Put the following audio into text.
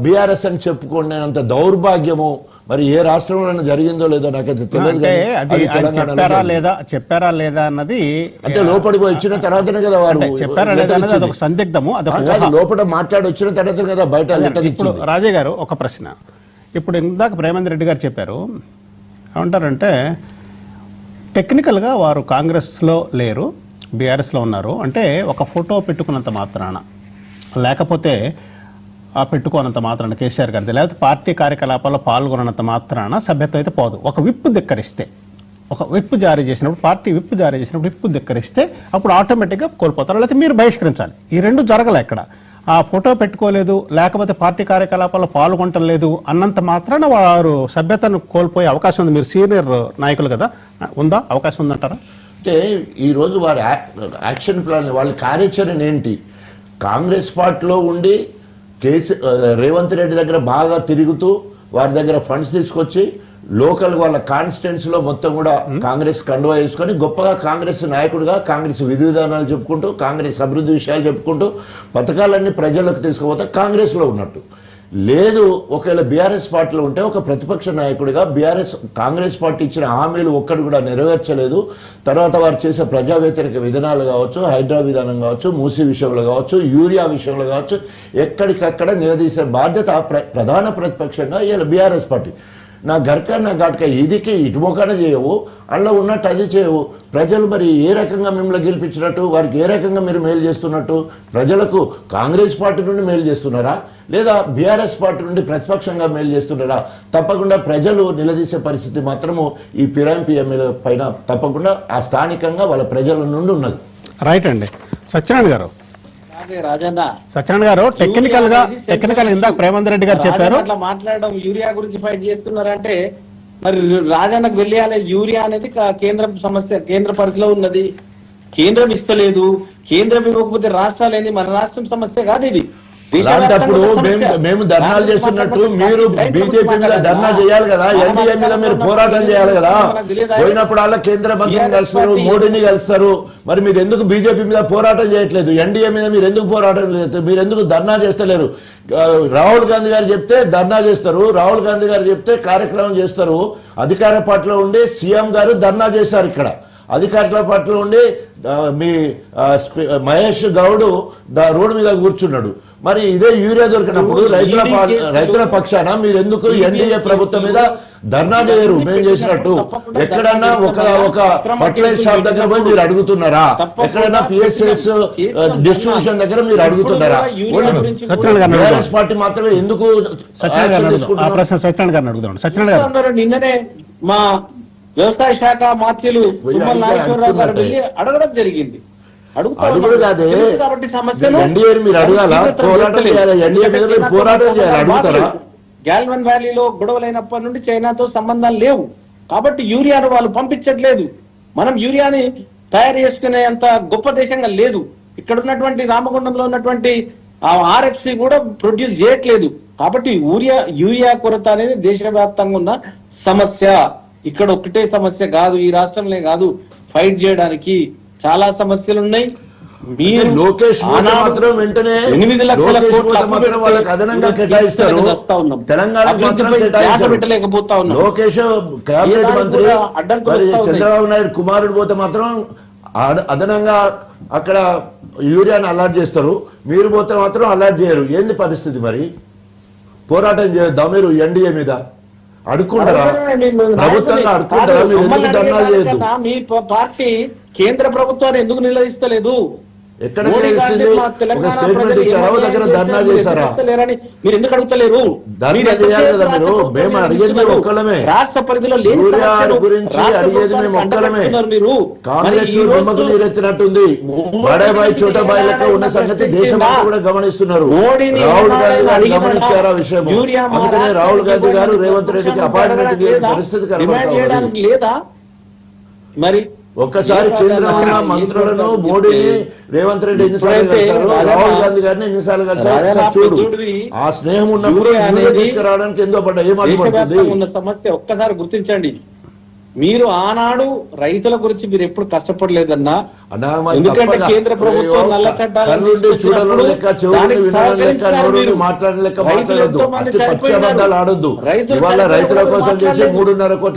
BRS అని చెప్పుకునేంత దౌర్భాగ్యము మరి ఏ రాష్ట్రంలో జరిగిందో లేదో నాకైతే తెలియదు. చెప్పారా లేదా అన్నది అంటే లోపలికి వచ్చిన తర్వాతనే కదా వారు చెప్పారా లేదా అన్నది అదొక సందిగ్ధము. లోపల మాట్లాడి వచ్చిన తర్వాత కదా బయట. ఇప్పుడు రాజే గారు ఒక ప్రశ్న, ఇప్పుడు ఇందాక ప్రేమేందర్ రెడ్డి గారు చెప్పారు, ఏమంటారంటే టెక్నికల్గా వారు కాంగ్రెస్లో లేరు, బీఆర్ఎస్లో ఉన్నారు అంటే ఒక ఫోటో పెట్టుకున్నంత మాత్రాన, లేకపోతే పెట్టుకోనంత మాత్రాన కేసీఆర్ గారిది, లేకపోతే పార్టీ కార్యకలాపాల్లో పాల్గొనంత మాత్రాన సభ్యత్వం అయితే పోదు. ఒక విప్పు ధిక్కరిస్తే, ఒక విప్పు జారీ చేసినప్పుడు, పార్టీ విప్పు జారీ చేసినప్పుడు విప్పు ధిక్కరిస్తే అప్పుడు ఆటోమేటిక్గా కోల్పోతారు, లేకపోతే మీరు బహిష్కరించాలి. ఈ రెండు జరగలే. ఇక్కడ ఆ ఫోటో పెట్టుకోలేదు, లేకపోతే పార్టీ కార్యకలాపాల్లో పాల్గొనటం లేదు అన్నంత మాత్రాన వారు సభ్యతను కోల్పోయే అవకాశం ఉంది. మీరు సీనియర్ నాయకులు కదా, ఉందా, అవకాశం ఉందంటారా? అంటే ఈరోజు వారి యాక్షన్ ప్లాన్, వాళ్ళ కార్యాచరణ ఏంటి? కాంగ్రెస్ పార్టీలో ఉండి రేవంత్ రెడ్డి దగ్గర బాగా తిరుగుతూ వారి దగ్గర ఫండ్స్ తీసుకొచ్చి లోకల్ వాళ్ళ కాన్స్టిట్యున్సీలో మొత్తం కూడా కాంగ్రెస్ కండువా వేసుకొని గొప్పగా కాంగ్రెస్ నాయకుడిగా కాంగ్రెస్ విధి విధానాలు చెప్పుకుంటూ, కాంగ్రెస్ అభివృద్ధి విషయాలు చెప్పుకుంటూ పథకాలన్నీ ప్రజలకు తీసుకుపోతే కాంగ్రెస్లో ఉన్నట్టు లేదు. ఒకవేళ బీఆర్ఎస్ పార్టీలో ఉంటే ఒక ప్రతిపక్ష నాయకుడిగా కాంగ్రెస్ పార్టీ ఇచ్చిన హామీలు ఒక్కటి కూడా నెరవేర్చలేదు. తర్వాత వారు చేసే ప్రజా వ్యతిరేక విధానాలు కావచ్చు, హైడ్రా విధానం కావచ్చు, మూసీ విషయంలో కావచ్చు, యూరియా విషయంలో కావచ్చు, ఎక్కడికక్కడ నిలదీసే బాధ్యత ప్రధాన ప్రతిపక్షంగా ఇలా బీఆర్ఎస్ పార్టీ. నా గర్క నా ఘాట్క ఇదికి ఇటుమోకానే చేయవు, అందులో ఉన్నట్టు అది చేయవు. ప్రజలు మరి ఏ రకంగా మిమ్మల్ని గెలిపించినట్టు, వారికి ఏ రకంగా మీరు మేలు చేస్తున్నట్టు? ప్రజలకు కాంగ్రెస్ పార్టీ నుండి మేలు చేస్తున్నారా, లేదా బీఆర్ఎస్ పార్టీ నుండి ప్రతిపక్షంగా మేలు చేస్తున్నారా? తప్పకుండా ప్రజలు నిలదీసే పరిస్థితి మాత్రము ఈ ఫిరాయింపు ఎమ్మెల్యే పైన తప్పకుండా ఆ స్థానికంగా వాళ్ళ ప్రజల నుండి ఉన్నది. రైట్ అండి. సత్యనారాయణ గారు, సత్యనారాయణ గారు టెక్నికల్ గా ఇందాక ప్రేమేందర్ రెడ్డి గారు చెప్పారు, అట్లా మాట్లాడడం యూరియా గురించి ఫైట్ చేస్తున్నారంటే మరి రాజన్నకు వెళ్ళాలి. యూరియా అనేది కేంద్రం సమస్య, కేంద్ర పరిధిలో ఉన్నది, కేంద్రం ఇస్తలేదు. కేంద్రం ఇవ్వకపోతే రాష్ట్రాలు ఏంది, మన రాష్ట్రం సమస్య కాదు ఇది. అలాంటప్పుడు మేము ధర్నాలు చేస్తున్నట్టు మీరు బీజేపీ మీద ధర్నా చేయాలి కదా, ఎన్డీఏ మీద మీరు పోరాటం చేయాలి కదా. పోయినప్పుడు అలా కేంద్ర మంత్రిని కలుస్తారు, మోడీని కలుస్తారు. మరి మీరు ఎందుకు బీజేపీ మీద పోరాటం చేయట్లేదు? ఎన్డీఏ మీద మీరు ఎందుకు పోరాటం చేయలేదు? మీరు ఎందుకు ధర్నా చేస్తలేరు? రాహుల్ గాంధీ గారు చెప్తే ధర్నా చేస్తారు, రాహుల్ గాంధీ గారు చెప్తే కార్యక్రమం చేస్తారు. అధికార పార్టీలో ఉండి సీఎం గారు ధర్నా చేశారు. ఇక్కడ అధికారుల పార్టీలో ఉండి మీ మహేష్ గౌడ్ రోడ్డు మీద కూర్చున్నాడు. మరి ఇదే యూరియా దొరికినప్పుడు రైతుల పక్షాన మీరు ఎందుకు ఎన్డీఏ ప్రభుత్వం మీద ధర్నా చేయరు? మేము చేసినట్టు ఎక్కడన్నా ఒక ఫర్టిలైజర్ షాప్ దగ్గర పోయి మీరు అడుగుతున్నారా? ఎక్కడన్నా పిఎస్ఎస్ డిస్ట్రిబ్యూషన్ దగ్గర మీరు అడుగుతున్నారా? కాంగ్రెస్ పార్టీ మాత్రమే ఎందుకు నిన్ననే మా వ్యవసాయ శాఖ మంత్రులు తుమ్మల నాగేశ్వరరావు గారు వెళ్ళి అడగడం జరిగింది. కాబట్టి సమస్యలు గ్యాల్వన్ వ్యాలీలో గొడవలైనప్పటి నుండి చైనాతో సంబంధాలు లేవు కాబట్టి యూరియాను వాళ్ళు పంపించట్లేదు. మనం యూరియాని తయారు చేసుకునేంత గొప్ప దేశంగా లేదు. ఇక్కడ ఉన్నటువంటి రామగుండంలో ఉన్నటువంటి ఆర్ఎఫ్సి కూడా ప్రొడ్యూస్ చేయట్లేదు. కాబట్టి యూరియా కొరత అనేది దేశవ్యాప్తంగా ఉన్న సమస్య. ఇక్కడ ఒకటే సమస్య కాదు, ఈ రాష్ట్రంలో కాదు, ఫైట్ చేయడానికి చాలా సమస్యలు ఉన్నాయి. మీరు లోకేష్ మాత్రం వెంటనే 8 లక్షల వాళ్ళకి అదనంగా కేటాయిస్తారు. పెట్టలేకపోతా ఉన్నాం. లోకేష్ కేబినెట్ మంత్రి చంద్రబాబు నాయుడు కుమారుడు పోతే మాత్రం అదనంగా అక్కడ యూరియాని అలాట్ చేస్తారు, మీరు పోతే మాత్రం అలాట్ చేయరు. ఏంది పరిస్థితి? మరి పోరాటం చేయొద్దా మీరు ఎన్డీఏ మీద? అడుక్కుంటారా? ప్రభుత్వంగా అడుక్కుంటారా? మీరు ఎందుకు ధర్నాలు చేయొద్దు? మీ పార్టీ కేంద్ర ప్రభుత్వాన్ని ఎందుకు నిలదీస్తలేదు? ఎక్కడ స్టేట్మెంట్ ఇచ్చారా? దగ్గర ధర్నా చేశారా? మీరు ఎందుకు అడుగుతలేరు? ధర్నా చేయాలి కదా మీరు. మేము అడిగేది మేము ఒక్కలమే, రాష్ట్ర పరిధిలో యూరియా గురించి అడిగేది మేము ఒక్కలమే. కాంగ్రెస్ బొమ్మకు నీరెత్తినట్టుంది. బడాబాయి చోటాబాయి లెక్క ఉన్న సంగతి దేశమంతా కూడా గమనిస్తున్నారు. రాహుల్ గాంధీ గారు గమనించారా విషయం? అందుకనే రాహుల్ గాంధీ గారు రేవంత్ రెడ్డికి అపాయింట్మెంట్ పరిస్థితి కనబడుతుంది లేదా? మరి ఒక్కసారి కేంద్రంలో మంత్రులను మోడీని రేవంత్ రెడ్డి ఎన్నిసార్లు కలిశారు, రాహుల్ గాంధీ గారిని ఎన్నిసార్లు కలిశారు చూడు. ఆ స్నేహం ఉన్నప్పుడు తీసుకురావడానికి ఎంతో పడ్డ ఏమవుతుంది ఉన్న సమస్య ఒక్కసారి గుర్తించండి. మీరు ఆనాడు రైతుల గురించి మీరు ఎప్పుడు కష్టపడలేదన్నా. అన్నా, మరి ఎందుకంటే తప్పగా కేంద్ర ప్రభుత్వం నల్ల చట్టాలను కళ్ళుండి చూడడం లెక్క, చెవులు దానికి వినడం లెక్క, సహకరించారు నోరు మీరు. మాట్లాడడం లెక్క రైతులు మాట్లాడద్దు. ఎంతో మంది అతి పచ్చి చనిపోయినారు. అబద్ధాలు ఆడొద్దు. రైతులు ఇవాళ రైతుల చనిపోయిన కోసం చేసి మాట్లాడలేదు. 3.5 కోట్ల